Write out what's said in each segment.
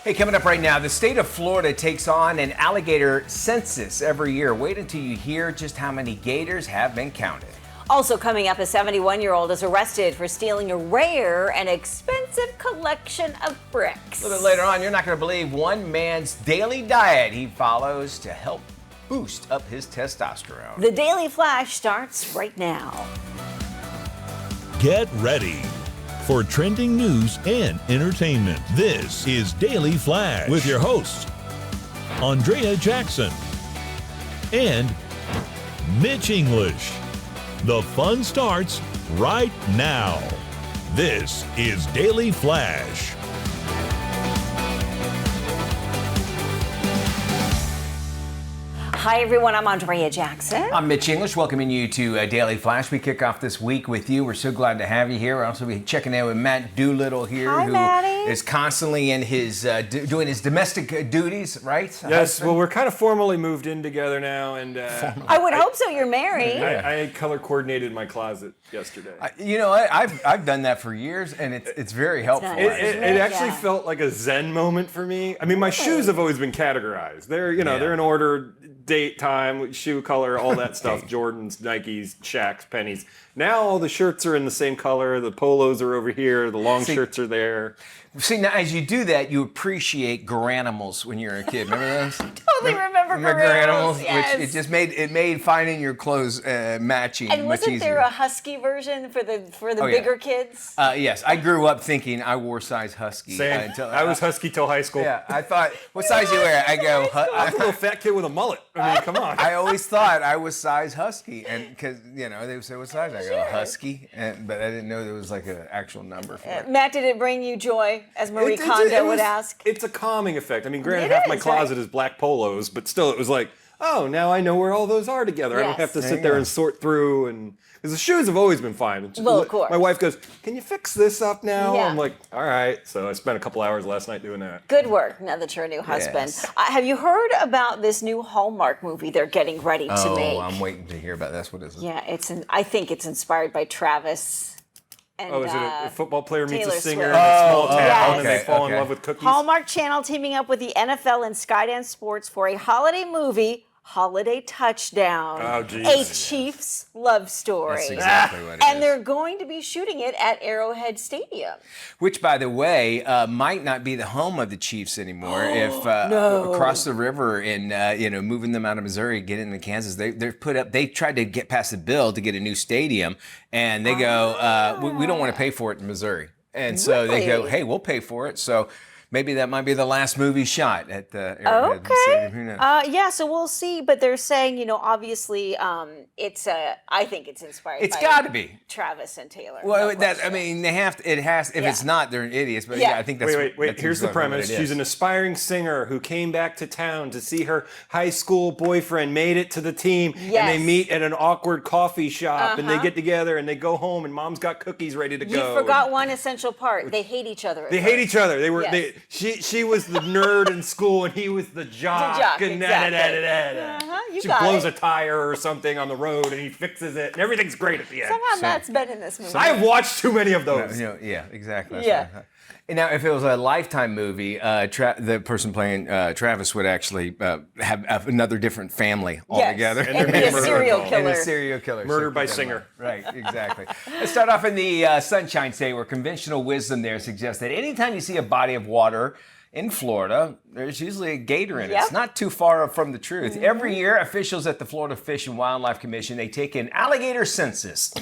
Hey, coming up right now, the state of Florida takes on an alligator census every year. Wait until you hear just how many gators have been counted. Also coming up, a 71-year-old is arrested for stealing a rare and expensive collection of bricks. A little bit later on, you're not going to believe one man's daily diet he follows to help boost up his testosterone. The Daily Flash starts right now. Get ready for trending news and entertainment. This is Daily Flash with your hosts, Andrea Jackson and Mitch English. The fun starts right now. This is Daily Flash. Hi, everyone. I'm Andrea Jackson. I'm Mitch English, welcoming you to Daily Flash. We kick off this week with you. We're so glad to have you here. We're also checking in with Matt Doolittle here, Hi, who Matty. is constantly in his doing his domestic duties, right? Yes, well, we're kind of formally moved in together now, and I would hope so. You're married. I color coordinated my closet yesterday. I've done that for years, and it's very helpful. nice. It actually felt like a Zen moment for me. I mean, my shoes have always been categorized. They're they're in order, date, time, shoe color, all that stuff. Jordans, Nikes, Shaqs, Pennies. Now all the shirts are in the same color. The polos are over here. The long shirts are there. See, now as you do that, you appreciate Garanimals when you're a kid. Remember those? Totally remember Garanimals, yes. which it made finding your clothes matching And much wasn't easier. there a husky version for the bigger kids? Yes, I grew up thinking I wore size husky. Same. I was husky till high school. Yeah, I thought, what size you wear? I go, I was a little fat kid with a mullet. I mean, come on. I always thought I was size husky, and because they would say what size, I go husky, but I didn't know there was like an actual number for it. Matt, did it bring you joy, as Marie Kondo would ask? It's a calming effect. I mean, granted, It half my is, closet right? is black polos, but still, it was like, oh, now I know where all those are together. I don't Yes. have to There sit you there go. and sort through. And because the shoes have always been fine. Well, of course. My wife goes, "Can you fix this up now?" Yeah. I'm like, "All right." So I spent a couple hours last night doing that. Good work, now that you're a new husband. Yes. Have you heard about this new Hallmark movie they're getting ready to make? Oh, I'm waiting to hear about this. What is it? Yeah, I think it's inspired by Travis. And, Oh, is it a football player meets Taylor a singer Swift. in a small town yes. and they fall in Okay. love with cookies? Hallmark Channel teaming up with the NFL and Skydance Sports for a holiday movie, Holiday Touchdown. Oh, geez. A Chiefs love story. That's exactly what it And is. they're going to be shooting it at Arrowhead Stadium. Which, by the way, might not be the home of the Chiefs anymore. If across the river and moving them out of Missouri, get into Kansas, they tried to get past the bill to get a new stadium, and they go, we don't want to pay for it in Missouri, and so they go, Really? hey, we'll pay for it. So maybe that might be the last movie shot at the Arrowhead Stadium. Who knows? Yeah, so we'll see. But they're saying, obviously, I think it's inspired It's by got to be. Travis and Taylor. Well, No question. they have to. It has. If it's not, they're idiots. But Yeah. I think that's. Wait. that's Here's the exactly what premise. it She's is. an aspiring singer who came back to town to see her high school boyfriend made it to the team. And Yes. they meet at an awkward coffee shop and they get together and they go home and mom's got cookies ready to You go. forgot one essential part. They hate each other. at They hate first. each other. They were. Yes. She was the nerd in school and he was the jock. The jock, and exactly. You she got blows it. a tire or something on the road and he fixes it and everything's great at the end. Somehow Matt's been in this movie. I have watched too many of those. Yeah, exactly. That's Yeah. what I thought. And now, if it was a Lifetime movie, the person playing Travis would actually have another different family altogether. Yes. And be a serial And killer. a serial killer. Murder So by keep that in singer. mind. Right, exactly. Let's start off in the Sunshine State, where conventional wisdom there suggests that anytime you see a body of water in Florida, there's usually a gator in it. Yep. It's not too far from the truth. Every year, officials at the Florida Fish and Wildlife Commission, they take an alligator census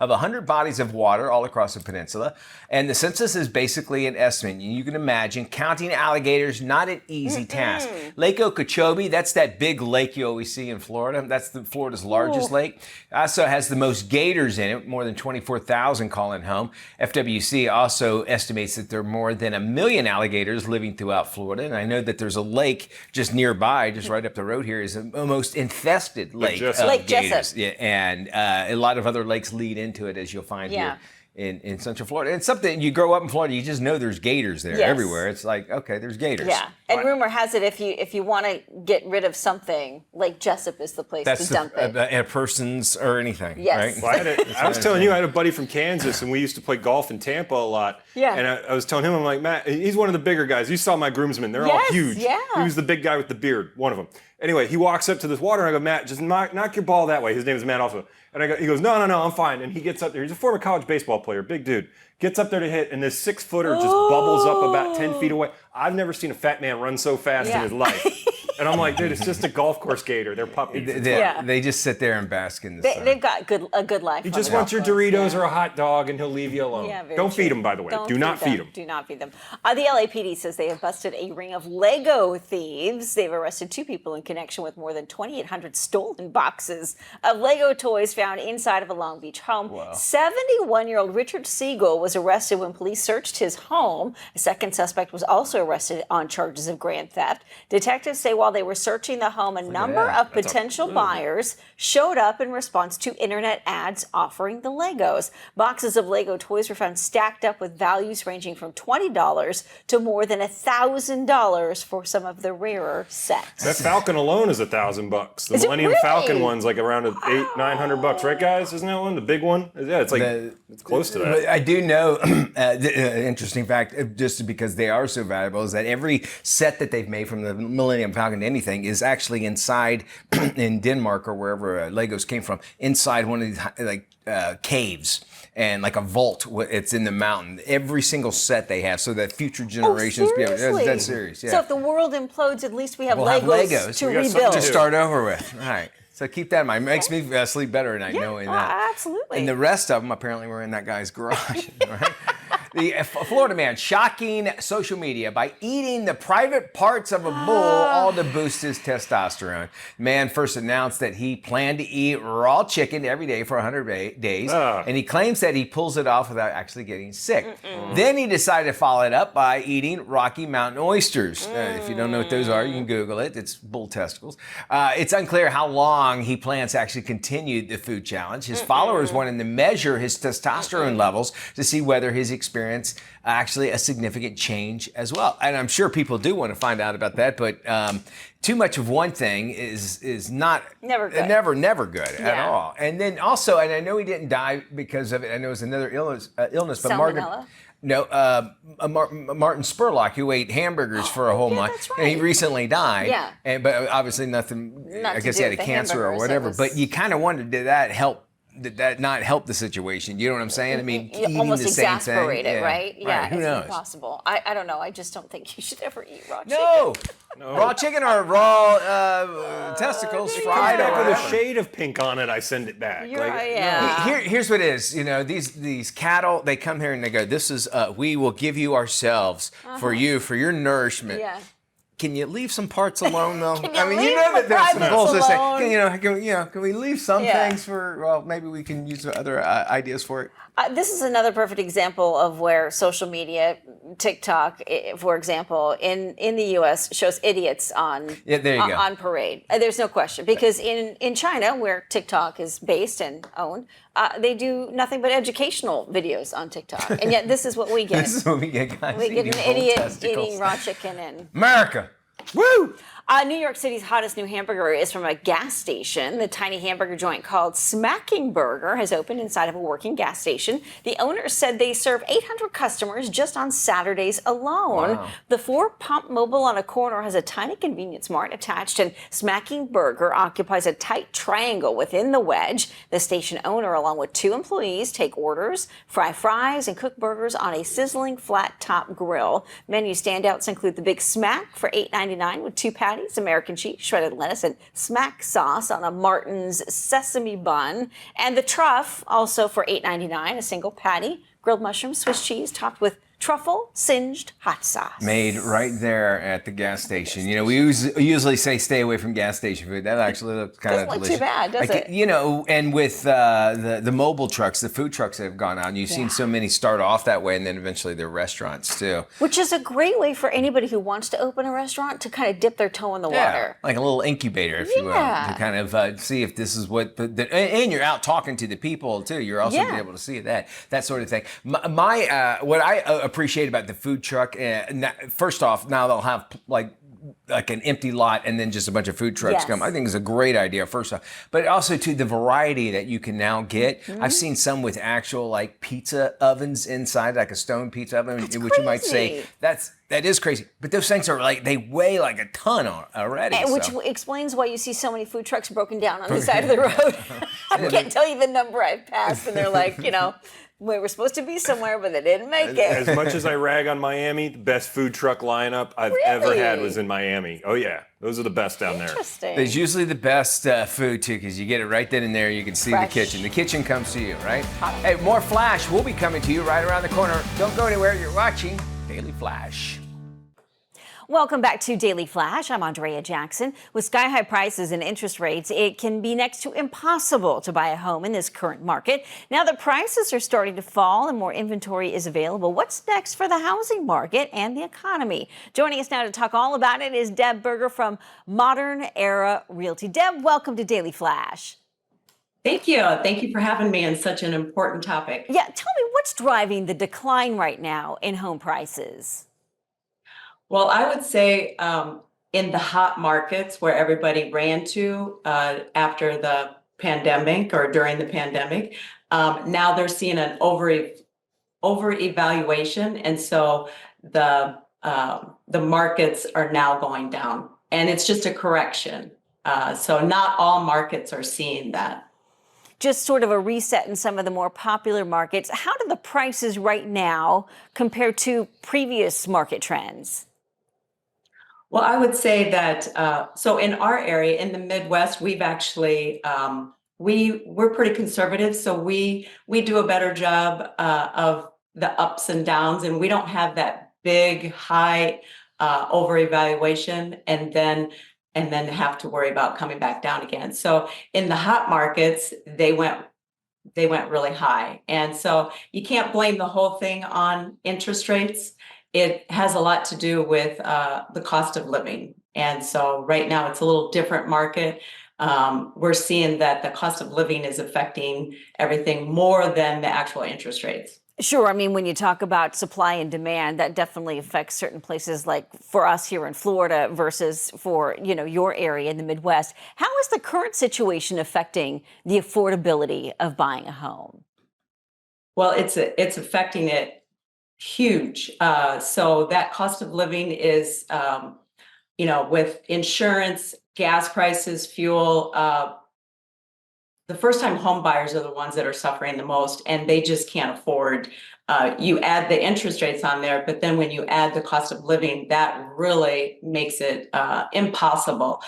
of 100 bodies of water all across the peninsula. And the census is basically an estimate. You can imagine counting alligators, not an easy task. Lake Okeechobee, that's that big lake you always see in Florida. That's Florida's largest lake. Also has the most gators in it, more than 24,000 call it home. FWC also estimates that there are more than 1 million alligators living throughout Florida. And I know that there's a lake just nearby, just right up the road here, is the most infested lake Jessup. of Lake gators. Jessup. Yeah, and a lot of other lakes lead into it, as you'll find Yeah. here in Central Florida. It's something you grow up in Florida, you just know there's gators there everywhere. It's like, okay, there's gators. Yeah, and rumor has it if you want to get rid of something, Lake Jessup is the place to dump it. A person's or anything. Yes. Right? Well, I was telling you, I had a buddy from Kansas, and we used to play golf in Tampa a lot. Yeah. And I was telling him, I'm like, Matt, he's one of the bigger guys. You saw my groomsmen. They're all huge. Yeah. He was the big guy with the beard, one of them. Anyway, he walks up to this water, and I go, Matt, just knock your ball that way. His name is Matt also. And he goes, no, I'm fine. And he gets up there. He's a former college baseball player, big dude. Gets up there to hit, and this 6-footer just bubbles up about 10 feet away. I've never seen a fat man run so fast in his life. And I'm like, dude, it's just a golf course gator. They're puppies. They just sit there and bask in the sun. They've got a good life. He just wants your Doritos or a hot dog, and he'll leave you alone. Yeah, Don't feed him, by the way. Do not feed him. Do not feed them. The LAPD says they have busted a ring of Lego thieves. They've arrested 2 people in connection with more than 2,800 stolen boxes of Lego toys found inside of a Long Beach home. Wow. 71-year-old Richard Siegel was arrested when police searched his home. A second suspect was also arrested on charges of grand theft. Detectives say while they were searching the home, a number of potential buyers showed up in response to internet ads offering the Legos. Boxes of Lego toys were found stacked up with values ranging from $20 to more than $1,000 for some of the rarer sets. That Falcon alone is $1,000. The Is it Millennium really? Falcon one's like around $800-900, right, guys? Isn't that one the big one? Yeah, it's like it's close to that. I do know, interesting fact, just because they are so valuable, is that every set that they've made from the Millennium Falcon to anything is actually inside in Denmark or wherever Legos came from, inside one of these caves and like a vault. It's in the mountain. Every single set they have, so that future generations be able. That's serious. Yeah. So if the world implodes, at least we have We'll Legos, have Legos to We got something rebuild. to start over with. All right. So keep that in mind. It makes me sleep better at night knowing that. Absolutely. And the rest of them apparently were in that guy's garage. Right? The Florida man shocking social media by eating the private parts of a bull, all to boost his testosterone. Man first announced that he planned to eat raw chicken every day for 100 days, and he claims that he pulls it off without actually getting sick. Then he decided to follow it up by eating Rocky Mountain oysters. If you don't know what those are, you can Google it. It's bull testicles. It's unclear how long he plans to actually continue the food challenge. His followers wanted to measure his testosterone levels to see whether his experience actually a significant change as well. And I'm sure people do want to find out about that, but too much of one thing is not Never good. never good at all. And then also, and I know he didn't die because of it. I know it was another illness, but Salmonella? Martin Spurlock, who ate hamburgers for a whole month, that's right. and he recently died. Yeah. But obviously nothing. Not I to guess do he had a with the cancer or hamburgers, whatever. it was- But you kind of wondered, did that help? Did that not help the situation? You know what I'm saying? I mean, You eating almost the same exasperate thing. it, right? Yeah, Who it's knows? impossible. I don't know. I just don't think you should ever eat raw chicken. No. Raw chicken or raw testicles fried Back or with a whatever. shade of pink on it, I send it back. Here's what it is. You know, these cattle, they come here and they go, this is, we will give you ourselves for your nourishment. Yeah. Can you leave some parts alone, though? Can you I mean, you leave know the that there's some privates bulls that say, alone? can we leave some Yeah. things for, well, maybe we can use other ideas for it. This is another perfect example of where social media, TikTok, for example, in the U.S. shows idiots on there you go. on parade. There's no question, because in China, where TikTok is based and owned, they do nothing but educational videos on TikTok, and yet this is what we get. This is what we get, guys. We get eating an bull idiot testicles. eating raw chicken and. America. Woo! New York City's hottest new hamburger is from a gas station. The tiny hamburger joint called Smacking Burger has opened inside of a working gas station. The owners said they serve 800 customers just on Saturdays alone. Wow. The 4-pump mobile on a corner has a tiny convenience mart attached, and Smacking Burger occupies a tight triangle within the wedge. The station owner, along with 2 employees, take orders, fry fries, and cook burgers on a sizzling flat-top grill. Menu standouts include the Big Smack for $8.99 with 2 patties, American cheese, shredded lettuce, and smack sauce on a Martin's sesame bun. And the Truff, also for $8.99, a single patty, grilled mushrooms, Swiss cheese, topped with truffle singed hot sauce. Made right there at the gas station. You know, we usually say stay away from gas station food. That actually looks kind of delicious. Doesn't look too bad, does it? You know, and with the mobile trucks, the food trucks that have gone on, you've seen so many start off that way, and then eventually they're restaurants too. Which is a great way for anybody who wants to open a restaurant to kind of dip their toe in the water. Like a little incubator, if you will, to kind of see if this is what and you're out talking to the people too. You're also being able to see that sort of thing. What I appreciate about the food truck, first off, now they'll have like an empty lot and then just a bunch of food trucks come. I think it's a great idea, first off. But also, too, the variety that you can now get. I've seen some with actual like pizza ovens inside, like a stone pizza oven, which you might say that is crazy. But those things are like, they weigh like a ton already. Which explains why you see so many food trucks broken down on the side of the road. I can't tell you the number I've passed, and they're like, you know, we were supposed to be somewhere, but they didn't make it. As much as I rag on Miami, the best food truck lineup I've ever had was in Miami. Oh yeah, those are the best down there. Interesting. It's usually the best food too, because you get it right then and there. You can see the kitchen. The kitchen comes to you, right? Hey, more Flash will be coming to you right around the corner. Don't go anywhere. You're watching Daily Flash. Welcome back to Daily Flash. I'm Andrea Jackson. With sky-high prices and interest rates, it can be next to impossible to buy a home in this current market. Now that prices are starting to fall and more inventory is available, what's next for the housing market and the economy? Joining us now to talk all about it is Deb Berger from Modern Era Realty. Deb, welcome to Daily Flash. Thank you. Thank you for having me on such an important topic. Yeah, tell me what's driving the decline right now in home prices? Well, I would say in the hot markets where everybody ran to after the pandemic or during the pandemic, now they're seeing an over evaluation, and so the markets are now going down, and it's just a correction. So not all markets are seeing that. Just sort of a reset in some of the more popular markets. How do the prices right now compare to previous market trends? Well, I would say that, so in our area, in the Midwest, we've actually, we're pretty conservative. So we do a better job of the ups and downs, and we don't have that big, high over evaluation and then have to worry about coming back down again. So in the hot markets, they went really high. And so you can't blame the whole thing on interest rates. It has a lot to do with the cost of living. And so right now it's a little different market. We're seeing that the cost of living is affecting everything more than the actual interest rates. Sure. I mean, when you talk about supply and demand, that definitely affects certain places like for us here in Florida versus for, you know, your area in the Midwest. How is the current situation affecting the affordability of buying a home? Well, it's affecting it huge. So that cost of living is, you know, with insurance, gas prices, fuel, the first-time home buyers are the ones that are suffering the most, and they just can't afford. You add the interest rates on there, but then when you add the cost of living, that really makes it impossible,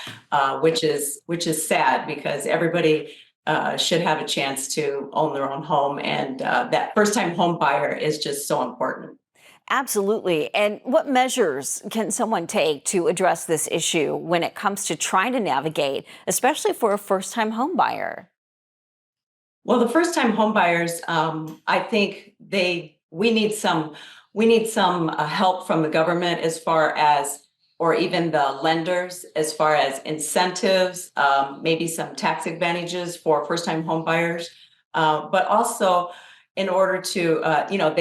which is sad because everybody should have a chance to own their own home, and that first-time home buyer is just so important. Absolutely. And what measures can someone take to address this issue when it comes to trying to navigate, especially for a first-time home buyer? Well, the first-time home buyers, I think we need some help from the government as far as, or even the lenders as far as incentives, maybe some tax advantages for first-time home buyers, but also in order to, you know,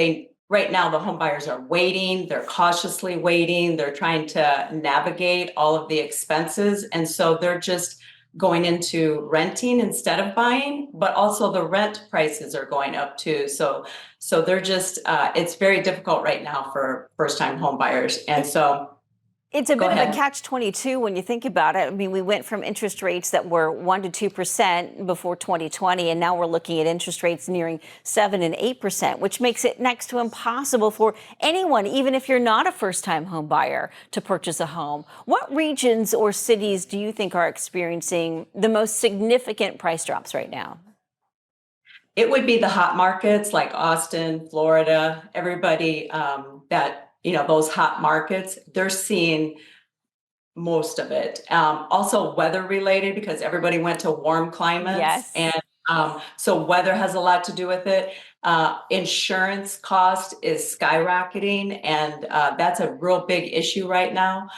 right now the home buyers are waiting, they're cautiously waiting, they're trying to navigate all of the expenses, and so they're just going into renting instead of buying, but also the rent prices are going up too. So they're just, it's very difficult right now for first-time home buyers. And so it's a bit of a catch-22 when you think about it. I mean, we went from interest rates that were 1% to 2% before 2020, and now we're looking at interest rates nearing 7% and 8%, which makes it next to impossible for anyone, even if you're not a first-time home buyer, to purchase a home. What regions or cities do you think are experiencing the most significant price drops right now? It would be the hot markets like Austin, Florida. Everybody, that, those hot markets, they're seeing most of it. Also weather related, because everybody went to warm climates. Yes. And so weather has a lot to do with it. Insurance cost is skyrocketing, and that's a real big issue right now.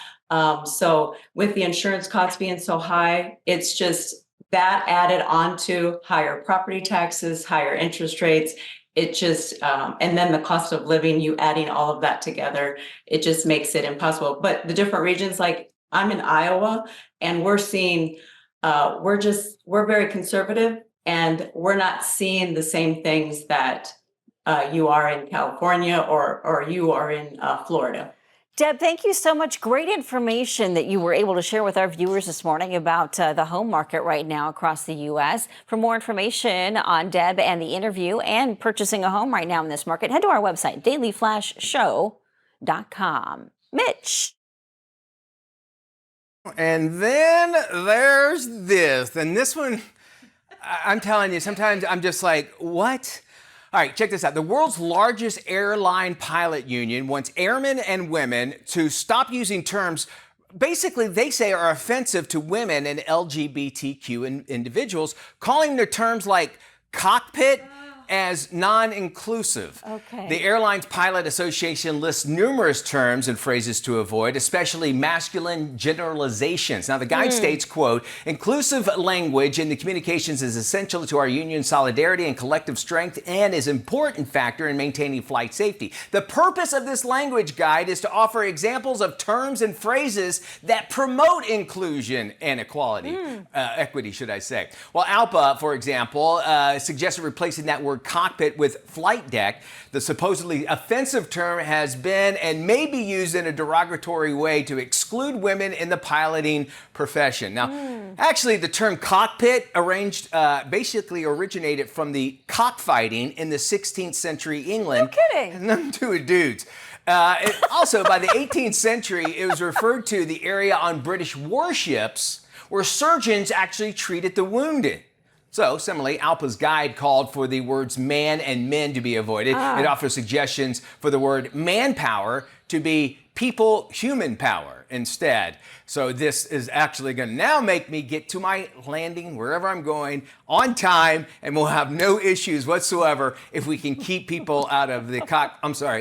So with the insurance costs being so high, it's just that added on to higher property taxes, higher interest rates. It just, and then the cost of living, you adding all of that together, it just makes it impossible. But the different regions, like I'm in Iowa, and we're seeing, we're very conservative, and we're not seeing the same things that you are in California or you are in Florida. Deb, thank you so much. Great information that you were able to share with our viewers this morning about the home market right now across the U.S. For more information on Deb and the interview and purchasing a home right now in this market, head to our website, dailyflashshow.com. Mitch. And then there's this. And this one, I'm telling you, sometimes I'm just like, what? All right, check this out. The world's largest airline pilot union wants airmen and women to stop using terms basically they say are offensive to women and LGBTQ individuals, calling their terms like cockpit as non-inclusive. Okay. The Airlines Pilot Association lists numerous terms and phrases to avoid, especially masculine generalizations. Now, the guide states, quote, inclusive language in the communications is essential to our union's solidarity and collective strength and is an important factor in maintaining flight safety. The purpose of this language guide is to offer examples of terms and phrases that promote inclusion and equality, equity, should I say. Well, ALPA, for example, suggested replacing that word cockpit with flight deck. The supposedly offensive term has been and may be used in a derogatory way to exclude women in the piloting profession. Now, actually, the term cockpit basically originated from the cockfighting in the 16th century England. No kidding. And them two dudes. Also, by the 18th century, it was referred to the area on British warships where surgeons actually treated the wounded. So, similarly, ALPA's guide called for the words man and men to be avoided. It offers suggestions for the word manpower to be people human power instead. So this is actually going to now make me get to my landing wherever I'm going on time, and we'll have no issues whatsoever if we can keep people out of the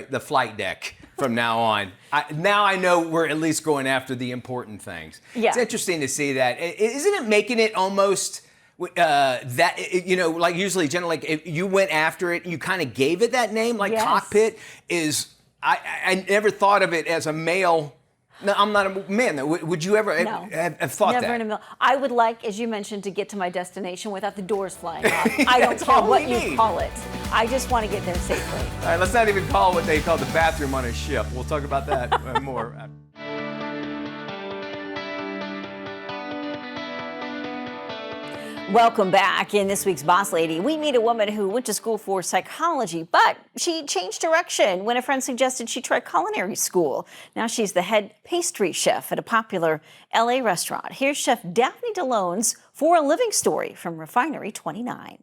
the flight deck from now on. Now I know we're at least going after the important things. Yeah. It's interesting to see that. Isn't it making it almost like usually generally, like if you went after it, you kind of gave it that name, like Yes. cockpit is, I never thought of it as a male. No, I'm not a man though. Would you ever No. have thought Never that? in a million. I would like, as you mentioned, to get to my destination without the doors flying off. I don't That's care all what we you need. call it. I just want to get there safely. All right, let's not even call it what they call the bathroom on a ship. We'll talk about that more. Welcome back. In this week's Boss Lady, we meet a woman who went to school for psychology, but she changed direction when a friend suggested she try culinary school. Now she's the head pastry chef at a popular LA restaurant. Here's Chef Daphne DeLone's For a Living story from Refinery 29.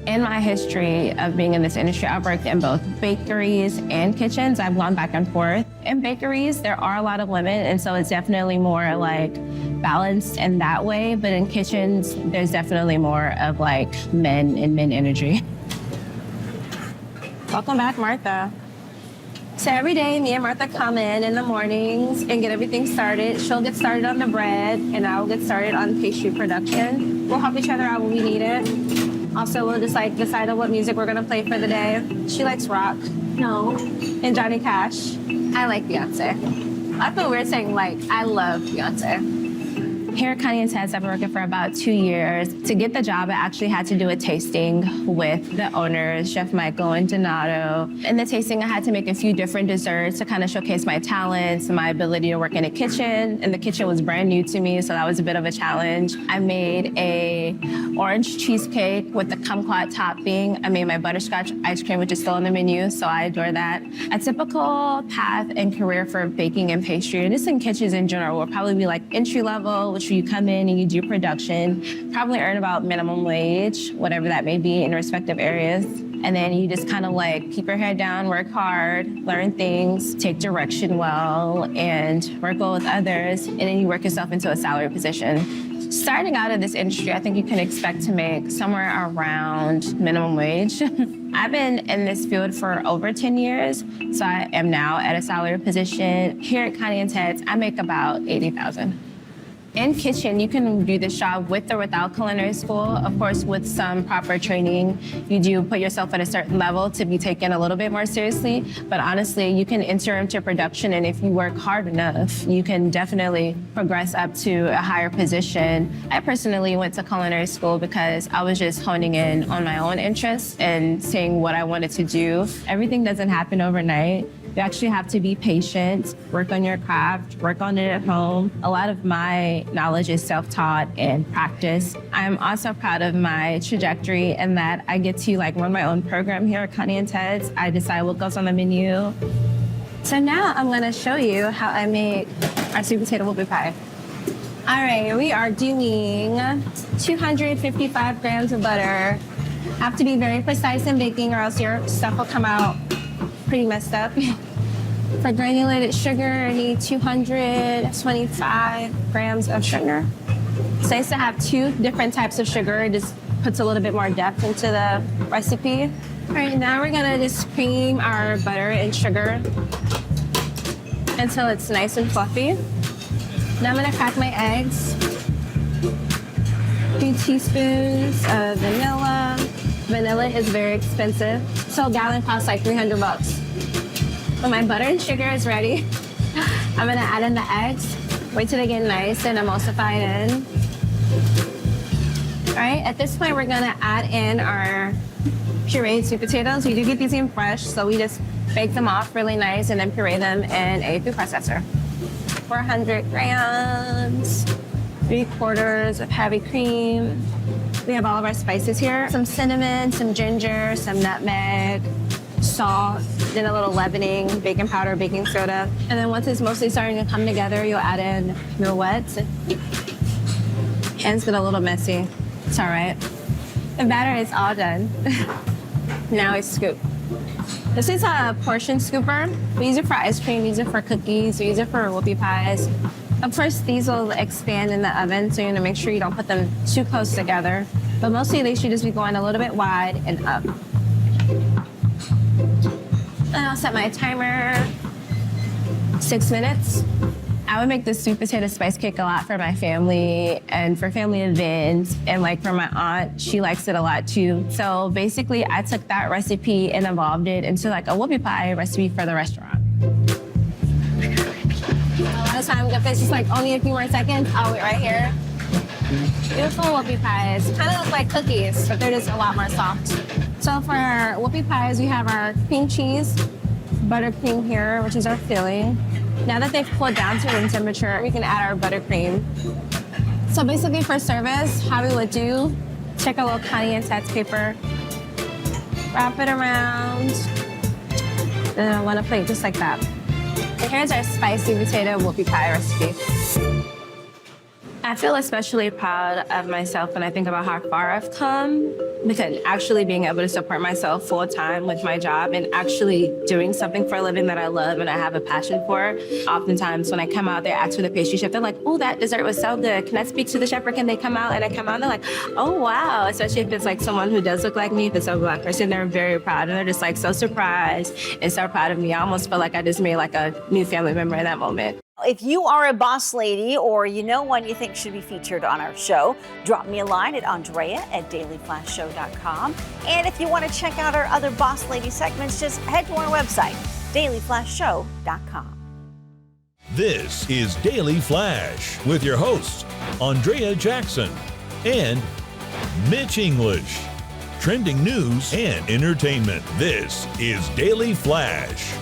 In my history of being in this industry, I've worked in both bakeries and kitchens. I've gone back and forth. In bakeries, there are a lot of women, and so it's definitely more like balanced in that way. But in kitchens, there's definitely more of like men and men energy. Welcome back, Martha. So every day, me and Martha come in the mornings and get everything started. She'll get started on the bread, and I'll get started on pastry production. We'll help each other out when we need it. Also, we'll just like decide on what music we're gonna play for the day. She likes rock. No. And Johnny Cash. I like Beyonce. I feel weird saying like, I love Beyonce. Here at Connie and Ted's, I've been working for about 2 years. To get the job, I actually had to do a tasting with the owners, Chef Michael and Donato. In the tasting, I had to make a few different desserts to kind of showcase my talents, my ability to work in a kitchen. And the kitchen was brand new to me, so that was a bit of a challenge. I made a orange cheesecake with the kumquat topping. I made my butterscotch ice cream, which is still on the menu, so I adore that. A typical path and career for baking and pastry, and just in kitchens in general, will probably be like entry level, which you come in and you do production, probably earn about minimum wage, whatever that may be in respective areas. And then you just kind of like keep your head down, work hard, learn things, take direction well, and work well with others. And then you work yourself into a salary position. Starting out in this industry, I think you can expect to make somewhere around minimum wage. I've been in this field for over 10 years, so I am now at a salary position. Here at Connie & Ted's, I make about $80,000. In kitchen, you can do this job with or without culinary school. Of course, with some proper training, you do put yourself at a certain level to be taken a little bit more seriously. But honestly, you can enter into production, and if you work hard enough, you can definitely progress up to a higher position. I personally went to culinary school because I was just honing in on my own interests and seeing what I wanted to do. Everything doesn't happen overnight. You actually have to be patient, work on your craft, work on it at home. A lot of my knowledge is self-taught and practice. I'm also proud of my trajectory in that I get to run my own program here at Connie & Ted's. I decide what goes on the menu. So now I'm gonna show you how I make our sweet potato whoopie pie. All right, we are doing 255 grams of butter. Have to be very precise in baking or else your stuff will come out pretty messed up. For granulated sugar, I need 225 grams of sugar. It's nice to have two different types of sugar. It just puts a little bit more depth into the recipe. All right, now we're gonna just cream our butter and sugar until it's nice and fluffy. Now I'm gonna crack my eggs. 2 teaspoons of vanilla. Vanilla is very expensive, so a gallon costs like $300. When my butter and sugar is ready, I'm gonna add in the eggs. Wait till they get nice and emulsified in. All right, at this point, we're gonna add in our pureed sweet potatoes. We do get these in fresh, so we just bake them off really nice and then puree them in a food processor. 400 grams, 3/4 of heavy cream. We have all of our spices here. Some cinnamon, some ginger, some nutmeg, salt, then a little leavening, baking powder, baking soda. And then once it's mostly starting to come together, you'll add in your wets. Hands get a little messy. It's all right. The batter is all done. Now we scoop. This is a portion scooper. We use it for ice cream, we use it for cookies, we use it for whoopie pies. Of course, these will expand in the oven, so you're gonna make sure you don't put them too close together. But mostly they should just be going a little bit wide and up. And I'll set my timer, 6 minutes. I would make this sweet potato spice cake a lot for my family and for family events. And for my aunt, she likes it a lot too. So basically I took that recipe and evolved it into a whoopie pie recipe for the restaurant. A lot of times if it's just only a few more seconds, I'll wait right here. Beautiful whoopie pies. Kind of look like cookies, but they're just a lot more soft. So for our whoopie pies, we have our cream cheese, buttercream here, which is our filling. Now that they've cooled down to room temperature, we can add our buttercream. So basically for service, how we would do, take a little Connie & Ted's paper, wrap it around, and on a plate just like that. And here's our spicy potato whoopie pie recipe. I feel especially proud of myself when I think about how far I've come, because actually being able to support myself full time with my job and actually doing something for a living that I love and I have a passion for. Oftentimes when I come out, they ask for the pastry chef. They're like, oh, that dessert was so good. Can I speak to the chef or can they come out? And I come out and they're like, oh, wow. Especially if it's someone who does look like me, if it's a Black person, they're very proud. And they're just so surprised and so proud of me. I almost feel like I just made a new family member in that moment. If you are a boss lady or you know one you think should be featured on our show, drop me a line at Andrea@dailyflashshow.com. And if you want to check out our other boss lady segments, just head to our website, dailyflashshow.com. This is Daily Flash with your hosts, Andrea Jackson and Mitch English. Trending news and entertainment. This is Daily Flash.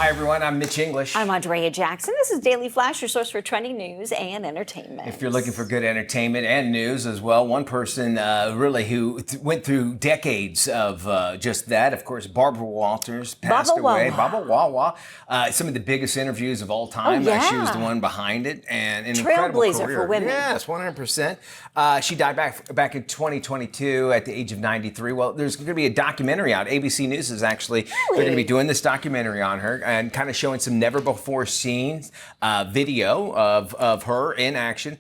Hi, everyone. I'm Mitch English. I'm Andrea Jackson. This is Daily Flash, your source for trending news and entertainment. If you're looking for good entertainment and news as well, one person really who went through decades of just that, of course, Barbara Walters passed away. Baba Wawa. Some of the biggest interviews of all time. Oh, yeah. She was the one behind it, and an incredible Trailblazer career. for women. Yes, 100%. She died back in 2022 at the age of 93. Well, there's going to be a documentary out. ABC News is actually they're going to be doing this documentary on her and kind of showing some never before seen video of her in action.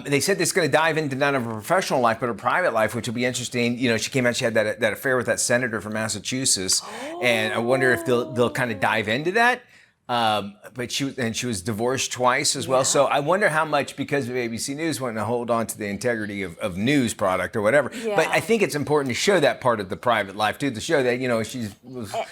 They said this is going to dive into not of her professional life, but her private life, which will be interesting. You know, she came out, she had that affair with that senator from Massachusetts, and I wonder if they'll kind of dive into that. But she was divorced twice as well. So I wonder how much, because of ABC News wanting to hold on to the integrity of news product or whatever. Yeah. But I think it's important to show that part of the private life too, to show that, you know, she's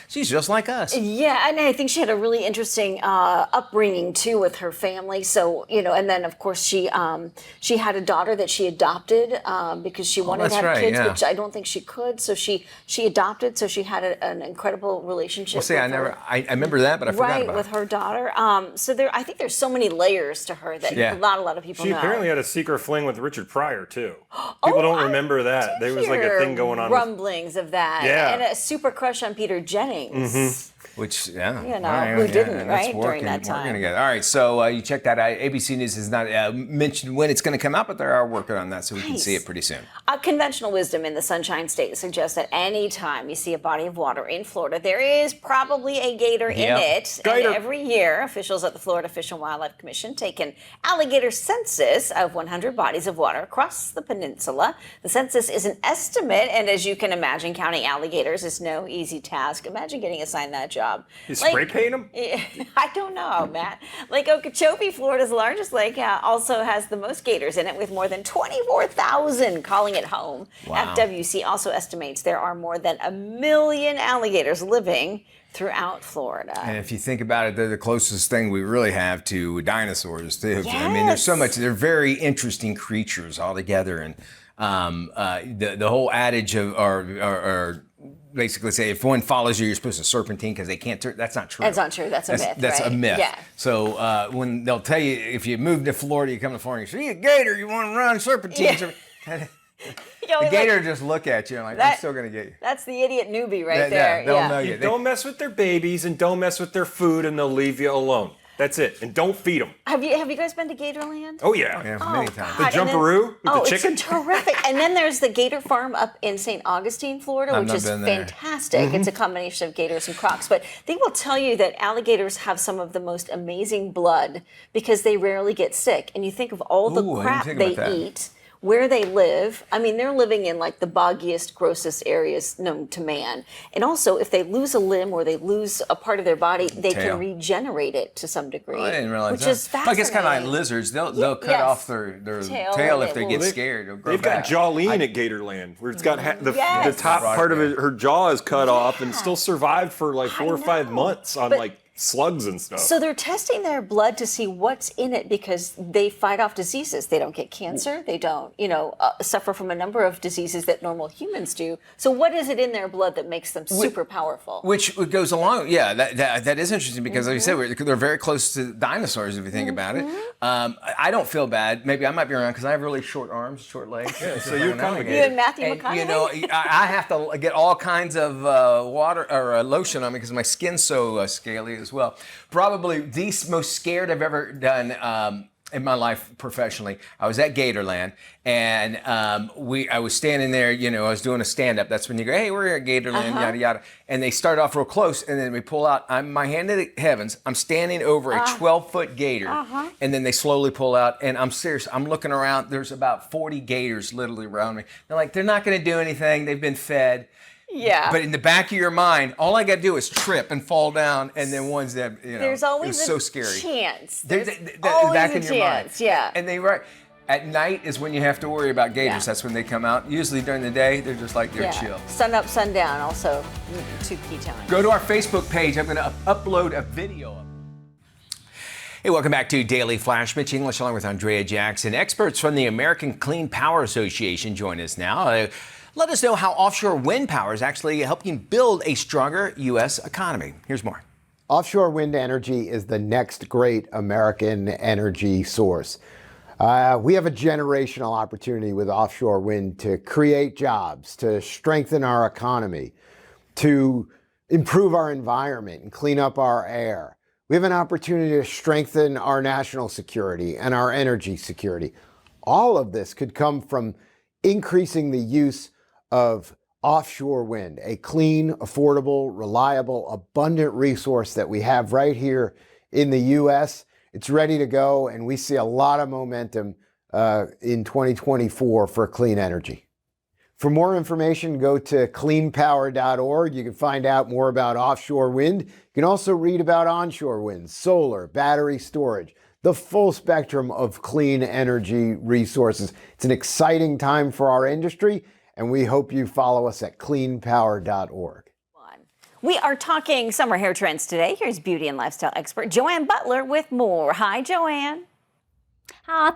just like us. Yeah, and I think she had a really interesting upbringing too with her family. So, you know, and then of course she had a daughter that she adopted because she wanted to have kids, which I don't think she could. So she adopted. So she had an incredible relationship. Well, see, I remember that, but I forgot about it. With her daughter. So I think there's so many layers to her that not a lot of people know. She apparently had a secret fling with Richard Pryor too. People don't remember that. There was like a thing going on. Rumblings of that. Yeah. And a super crush on Peter Jennings. Mm-hmm. Which, who didn't, right, during that time. All right, so you check that out. ABC News has not mentioned when it's going to come out, but they are working on that, so we can see it pretty soon. Conventional wisdom in the Sunshine State suggests that any time you see a body of water in Florida, there is probably a gator in it. Gator. And every year, officials at the Florida Fish and Wildlife Commission take an alligator census of 100 bodies of water across the peninsula. The census is an estimate, and as you can imagine, counting alligators is no easy task. Imagine getting assigned that job. You spray paint them? I don't know, Matt. Lake Okeechobee, Florida's largest lake, also has the most gators in it with more than 24,000 calling it home. Wow. FWC also estimates there are more than 1 million alligators living throughout Florida. And if you think about it, they're the closest thing we really have to dinosaurs, too. Yes. I mean, there's so much. They're very interesting creatures altogether. And the whole adage of basically say if one follows you, you're supposed to serpentine because they can't turn. That's not true. That's not true. That's a myth. That's right? a myth. Yeah. So when they'll tell you if you move to Florida, you come to Florida, you see a gator, you want to run serpentine. Yeah. The gator just look at you and like, I'm still gonna get you. That's the idiot newbie right there. They'll know you. Don't mess with their babies and don't mess with their food, and they'll leave you alone. That's it. And don't feed them. Have you guys been to Gatorland? Oh, yeah. Many times. The Jumperoo with the chicken? It's terrific. And then there's the Gator Farm up in St. Augustine, Florida, which is fantastic. Mm-hmm. It's a combination of gators and crocs. But they will tell you that alligators have some of the most amazing blood because they rarely get sick. And you think of all the crap they eat, where they live. I mean, they're living in like the boggiest, grossest areas known to man. And also, if they lose a limb or they lose a part of their body, they can regenerate it to some degree. I didn't realize which that. is fascinating. I guess kind of like lizards. They'll cut off their tail if they get scared. They've got Jolene at Gatorland, where it's got the top part of her jaw is cut off and still survived for like 4 or 5 months on like slugs and stuff. So they're testing their blood to see what's in it because they fight off diseases. They don't get cancer. They don't, suffer from a number of diseases that normal humans do. So what is it in their blood that makes them super powerful? Which goes along, that is interesting because, like you said, they're very close to dinosaurs if you think about it. I don't feel bad. Maybe I might be around because I have really short arms, short legs. Yeah, so you're kind of you and Matthew McConaughey. I have to get all kinds of water or lotion on me because my skin's so scaly as well. Probably the most scared I've ever done in my life professionally. I was at Gatorland and I was standing there, I was doing a stand-up. That's when you go, hey, we're here at Gatorland, yada, yada. And they start off real close and then we pull out, my hand to the heavens, I'm standing over a 12-foot gator. And then they slowly pull out and I'm serious, I'm looking around, there's about 40 gators literally around me. They're like, they're not gonna do anything, they've been fed. Yeah. But in the back of your mind, all I got to do is trip and fall down, and then ones that there's always so scary. Chance. There's always back a in your mind. Yeah. And at night is when you have to worry about gators. That's when they come out. Usually during the day, they're just like they're chill. Sun up, sundown, also 2 key times. Go to our Facebook page. I'm going to upload a video of it. Hey, welcome back to Daily Flash. Mitch English along with Andrea Jackson. Experts from the American Clean Power Association join us now. Let us know how offshore wind power is actually helping build a stronger U.S. economy. Here's more. Offshore wind energy is the next great American energy source. We have a generational opportunity with offshore wind to create jobs, to strengthen our economy, to improve our environment and clean up our air. We have an opportunity to strengthen our national security and our energy security. All of this could come from increasing the use of offshore wind, a clean, affordable, reliable, abundant resource that we have right here in the U.S. It's ready to go, and we see a lot of momentum in 2024 for clean energy. For more information, go to cleanpower.org. You can find out more about offshore wind. You can also read about onshore wind, solar, battery storage, the full spectrum of clean energy resources. It's an exciting time for our industry, and we hope you follow us at cleanpower.org. We are talking summer hair trends today. Here's beauty and lifestyle expert Joanne Butler with more. Hi, Joanne.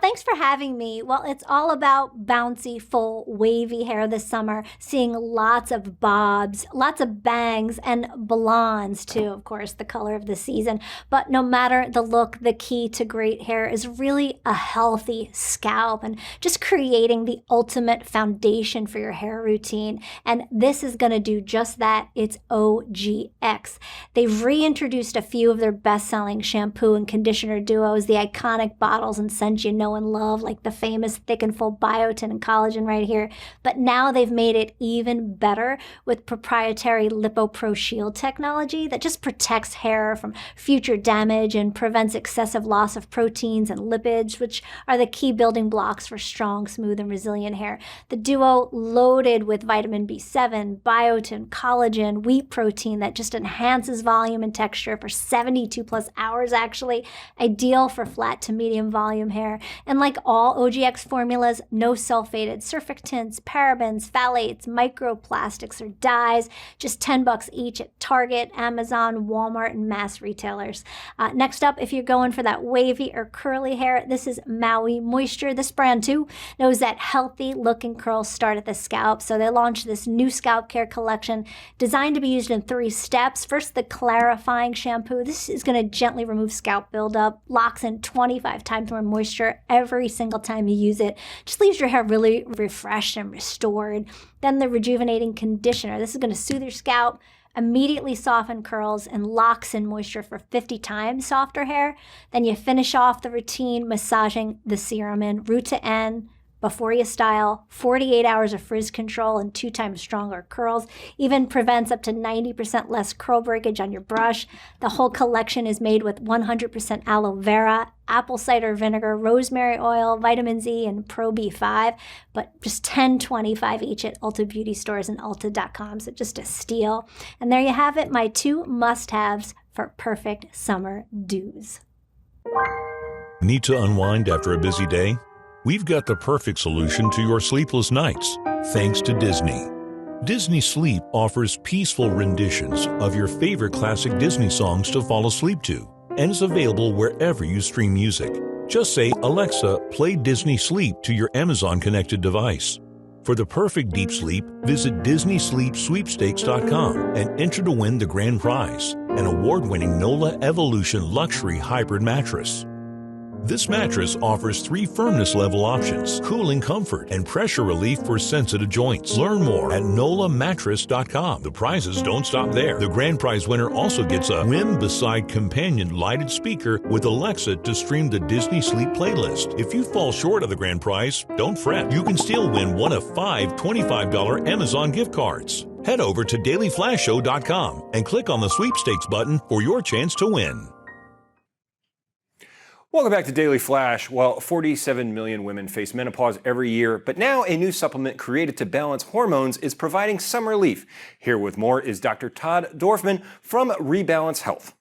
Thanks for having me. Well, it's all about bouncy, full, wavy hair this summer. Seeing lots of bobs, lots of bangs, and blondes too, of course, the color of the season. But no matter the look, the key to great hair is really a healthy scalp and just creating the ultimate foundation for your hair routine. And this is going to do just that. It's OGX. They've reintroduced a few of their best-selling shampoo and conditioner duos, the iconic bottles and scents you know and love, like the famous Thick and Full Biotin and Collagen right here. But now they've made it even better with proprietary LipoPro Shield technology that just protects hair from future damage and prevents excessive loss of proteins and lipids, which are the key building blocks for strong, smooth, and resilient hair. The duo loaded with vitamin B7, biotin, collagen, wheat protein that just enhances volume and texture for 72 plus hours actually, ideal for flat to medium volume hair. And like all OGX formulas, no sulfated surfactants, parabens, phthalates, microplastics, or dyes, just $10 each at Target, Amazon, Walmart, and mass retailers. Next up, if you're going for that wavy or curly hair, this is Maui Moisture. This brand too knows that healthy looking curls start at the scalp, so they launched this new scalp care collection designed to be used in 3 steps. First, the clarifying shampoo. This is going to gently remove scalp buildup, locks in 25 times more moisture every single time you use it. Just leaves your hair really refreshed and restored. Then the rejuvenating conditioner. This is going to soothe your scalp, immediately soften curls, and locks in moisture for 50 times softer hair. Then you finish off the routine massaging the serum in root to end. Before you style, 48 hours of frizz control and 2 times stronger curls. Even prevents up to 90% less curl breakage on your brush. The whole collection is made with 100% aloe vera, apple cider vinegar, rosemary oil, vitamin Z, and Pro B5, but just $10.25 each at Ulta Beauty Stores and Ulta.com, so just a steal. And there you have it, my 2 must-haves for perfect summer do's. Need to unwind after a busy day? We've got the perfect solution to your sleepless nights, thanks to Disney. Disney Sleep offers peaceful renditions of your favorite classic Disney songs to fall asleep to, and is available wherever you stream music. Just say, "Alexa, play Disney Sleep" to your Amazon-connected device. For the perfect deep sleep, visit DisneySleepSweepstakes.com and enter to win the grand prize, an award-winning NOLA Evolution Luxury Hybrid Mattress. This mattress offers 3 firmness level options, cooling comfort, and pressure relief for sensitive joints. Learn more at NOLAmattress.com. The prizes don't stop there. The grand prize winner also gets a Whim Beside companion lighted speaker with Alexa to stream the Disney Sleep playlist. If you fall short of the grand prize, don't fret. You can still win one of 5 $25 Amazon gift cards. Head over to dailyflashshow.com and click on the sweepstakes button for your chance to win. Welcome back to Daily Flash. Well, 47 million women face menopause every year, but now a new supplement created to balance hormones is providing some relief. Here with more is Dr. Todd Dorfman from Rebalance Health.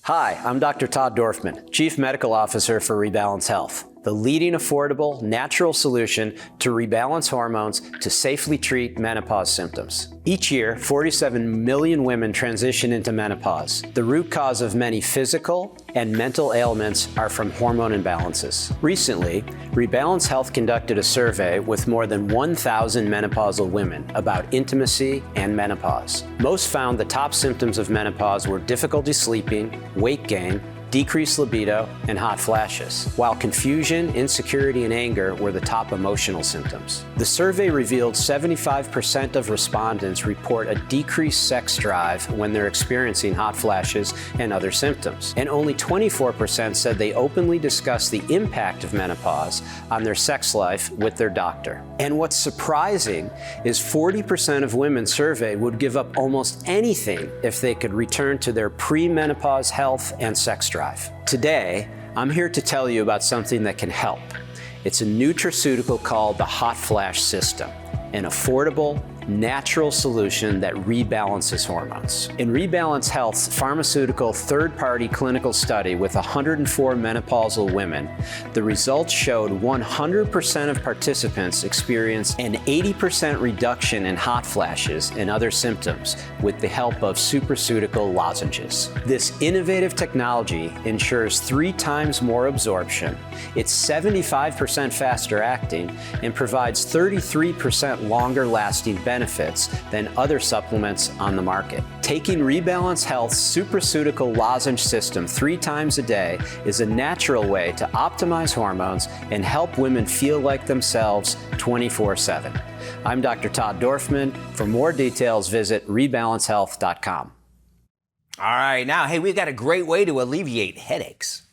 Hi, I'm Dr. Todd Dorfman, Chief Medical Officer for Rebalance Health. the leading affordable, natural solution to rebalance hormones to safely treat menopause symptoms. Each year, 47 million women transition into menopause. The root cause of many physical and mental ailments are from hormone imbalances. Recently, Rebalance Health conducted a survey with more than 1,000 menopausal women about intimacy and menopause. Most found the top symptoms of menopause were difficulty sleeping, weight gain, decreased libido, and hot flashes, while confusion, insecurity, and anger were the top emotional symptoms. The survey revealed 75% of respondents report a decreased sex drive when they're experiencing hot flashes and other symptoms, and only 24% said they openly discussed the impact of menopause on their sex life with their doctor. And what's surprising is 40% of women surveyed would give up almost anything if they could return to their pre-menopause health and sex drive. Today, I'm here to tell you about something that can help. It's a nutraceutical called the Hot Flash System, an affordable, natural solution that rebalances hormones. In Rebalance Health's pharmaceutical third-party clinical study with 104 menopausal women, the results showed 100% of participants experienced an 80% reduction in hot flashes and other symptoms with the help of supraceutical lozenges. This innovative technology ensures 3 times more absorption, it's 75% faster acting, and provides 33% longer lasting benefits than other supplements on the market. Taking Rebalance Health's supraceutical lozenge system 3 times a day is a natural way to optimize hormones and help women feel like themselves 24/7. I'm Dr. Todd Dorfman. For more details, visit rebalancehealth.com. All right, now, hey, we've got a great way to alleviate headaches.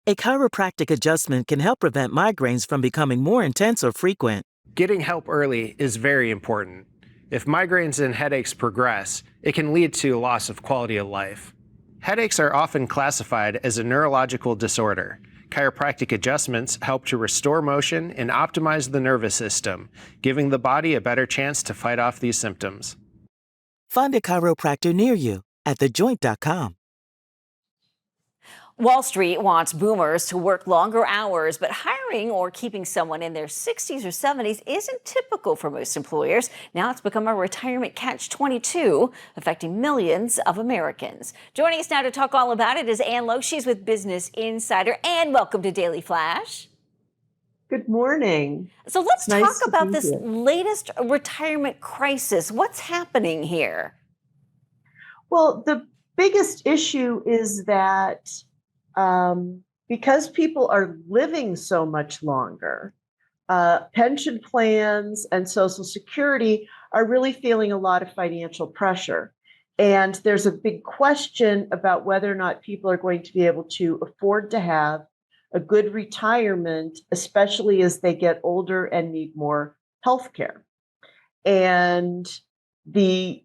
A chiropractic adjustment can help prevent migraines from becoming more intense or frequent. Getting help early is very important. If migraines and headaches progress, it can lead to loss of quality of life. Headaches are often classified as a neurological disorder. Chiropractic adjustments help to restore motion and optimize the nervous system, giving the body a better chance to fight off these symptoms. Find a chiropractor near you at thejoint.com. Wall Street wants boomers to work longer hours, but hiring or keeping someone in their 60s or 70s isn't typical for most employers. Now it's become a retirement catch-22, affecting millions of Americans. Joining us now to talk all about it is Ann Lowe. She's with Business Insider. Ann, welcome to Daily Flash. Good morning. So let's Nice talk to about be this here. latest retirement crisis. What's happening here? Well, the biggest issue is that because people are living so much longer, pension plans and Social Security are really feeling a lot of financial pressure. And there's a big question about whether or not people are going to be able to afford to have a good retirement, especially as they get older and need more health care. And the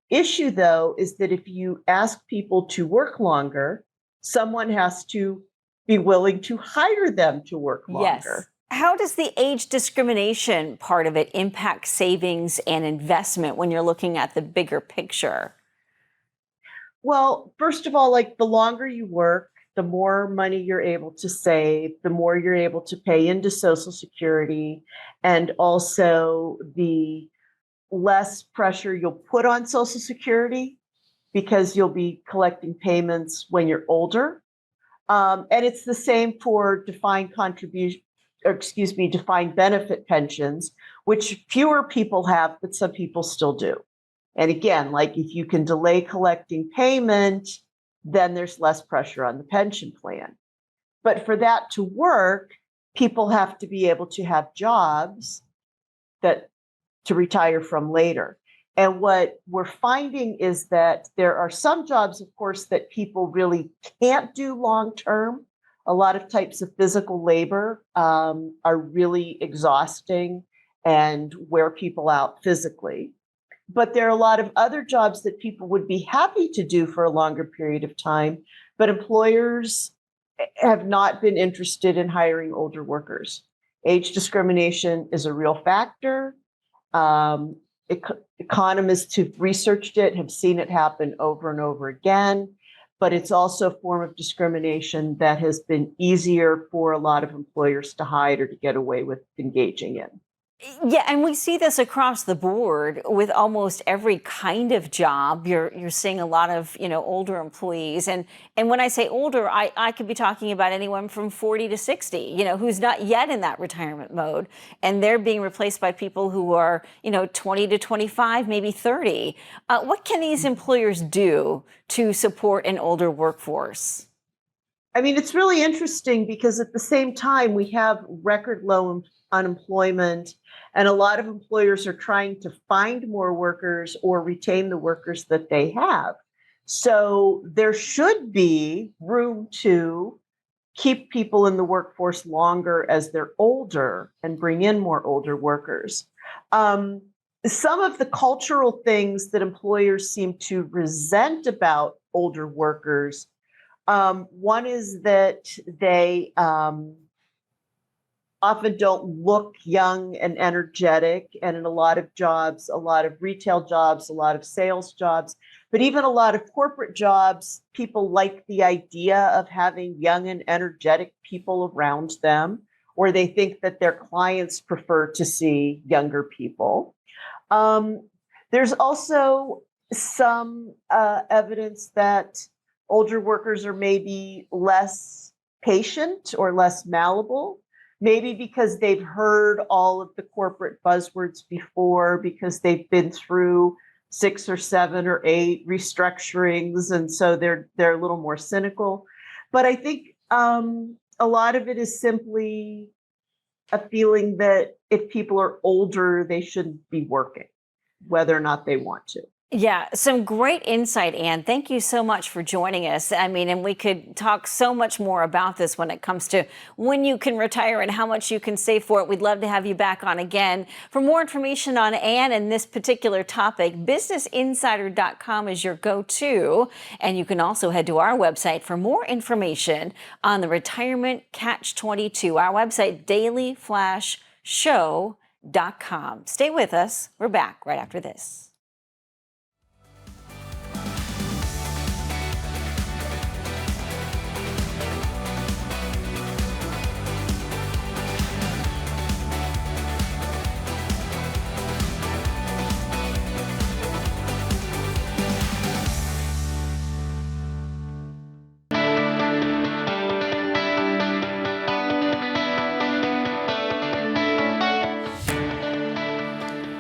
issue, though, is that if you ask people to work longer, someone has to be willing to hire them to work longer. Yes. How does the age discrimination part of it impact savings and investment when you're looking at the bigger picture? Well, first of all, like the longer you work, the more money you're able to save, the more you're able to pay into Social Security, and also the less pressure you'll put on Social Security because you'll be collecting payments when you're older. And it's the same for defined benefit pensions, which fewer people have, but some people still do. And again, like if you can delay collecting payment, then there's less pressure on the pension plan. But for that to work, people have to be able to have jobs that to retire from later. And what we're finding is that there are some jobs, of course, that people really can't do long term. A lot of types of physical labor are really exhausting and wear people out physically. But there are a lot of other jobs that people would be happy to do for a longer period of time, but employers have not been interested in hiring older workers. Age discrimination is a real factor. Economists who've researched it have seen it happen over and over again. but it's also a form of discrimination that has been easier for a lot of employers to hide or to get away with engaging in. Yeah, and we see this across the board with almost every kind of job. You're seeing a lot of, older employees. And when I say older, I could be talking about anyone from 40 to 60, who's not yet in that retirement mode. And they're being replaced by people who are, 20 to 25, maybe 30. What can these employers do to support an older workforce? I mean, it's really interesting because at the same time, we have record low unemployment, and a lot of employers are trying to find more workers or retain the workers that they have. So there should be room to keep people in the workforce longer as they're older and bring in more older workers. Some of the cultural things that employers seem to resent about older workers, one is that they often don't look young and energetic. And in a lot of jobs, a lot of retail jobs, a lot of sales jobs, but even a lot of corporate jobs, people like the idea of having young and energetic people around them, or they think that their clients prefer to see younger people. There's also some evidence that older workers are maybe less patient or less malleable. Maybe because they've heard all of the corporate buzzwords before, because they've been through 6 or 7 or 8 restructurings, and so they're a little more cynical. But I think a lot of it is simply a feeling that if people are older, they shouldn't be working, whether or not they want to. Yeah, some great insight, Anne. Thank you so much for joining us. I mean, and we could talk so much more about this when it comes to when you can retire and how much you can save for it. We'd love to have you back on again. For more information on Anne and this particular topic, businessinsider.com is your go-to. And you can also head to our website for more information on the Retirement Catch-22. Our website, dailyflashshow.com. Stay with us. We're back right after this.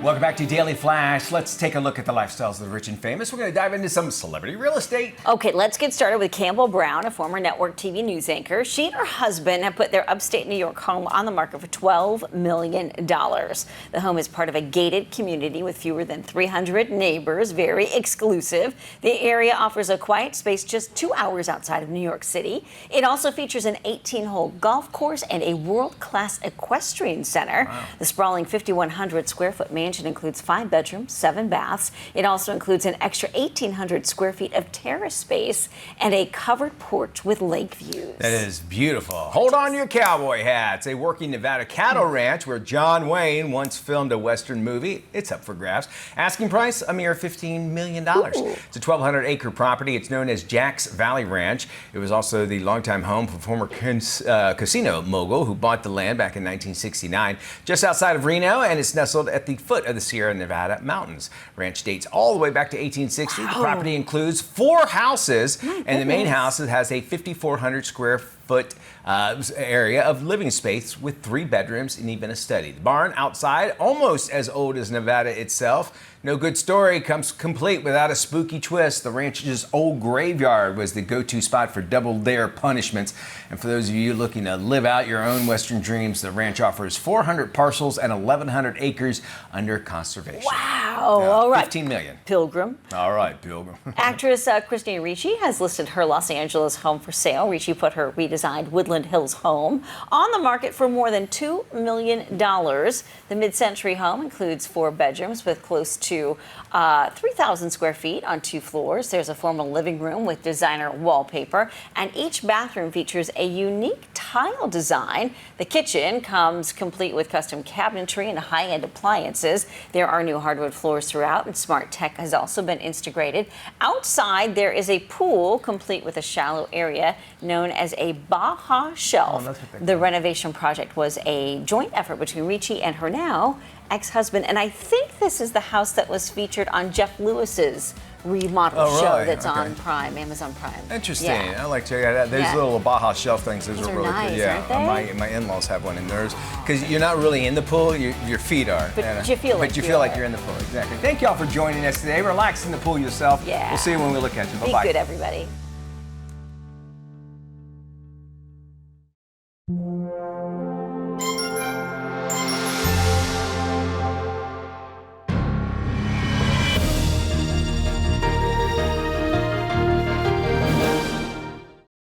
Welcome back to Daily Flash. Let's take a look at the lifestyles of the rich and famous. We're going to dive into some celebrity real estate. Okay, let's get started with Campbell Brown, a former network TV news anchor. She and her husband have put their upstate New York home on the market for $12 million. The home is part of a gated community with fewer than 300 neighbors, very exclusive. The area offers a quiet space just 2 hours outside of New York City. It also features an 18-hole golf course and a world-class equestrian center. Wow. The sprawling 5,100 square foot mansion includes 5 bedrooms, 7 baths. It also includes an extra 1,800 square feet of terrace space and a covered porch with lake views. That is beautiful. Hold on to your cowboy hats. A working Nevada cattle ranch where John Wayne once filmed a Western movie. It's up for grabs. Asking price, a mere $15 million. Ooh. It's a 1,200-acre property. It's known as Jack's Valley Ranch. It was also the longtime home for former casino mogul who bought the land back in 1969, just outside of Reno, and it's nestled at the foot of the Sierra Nevada mountains. Ranch dates all the way back to 1860. Wow. The property includes 4 houses, and the main house has a 5,400 square foot area of living space with 3 bedrooms and even a study. The barn outside, almost as old as Nevada itself. No good story comes complete without a spooky twist. The ranch's old graveyard was the go-to spot for double dare punishments. And for those of you looking to live out your own Western dreams, the ranch offers 400 parcels and 1,100 acres under conservation. Wow. All right. 15 million. Pilgrim. All right, Pilgrim. Actress Christina Ricci has listed her Los Angeles home for sale. Ricci put her redesigned Woodland Hills home on the market for more than $2 million. The mid-century home includes 4 bedrooms with close to 3,000 square feet on 2 floors. There's a formal living room with designer wallpaper, and each bathroom features a unique tile design. The kitchen comes complete with custom cabinetry and high-end appliances. There are new hardwood floors throughout, and smart tech has also been integrated. Outside, there is a pool complete with a shallow area known as a Baja Shelf. The renovation project was a joint effort between Ricci and her now ex-husband, and I think this is the house that was featured on Jeff Lewis's remodel show that's on Prime, Amazon Prime. Interesting. Yeah. I like checking that out. There's little Baja Shelf things. Those are really nice, good. Yeah, aren't they? my in-laws have one in theirs because you're not really in the pool. Your feet are. But you feel like you feel like you're in the pool. Exactly. Thank y'all for joining us today. Relax in the pool yourself. Yeah. We'll see you when we look at you. Be Bye-bye. good, everybody.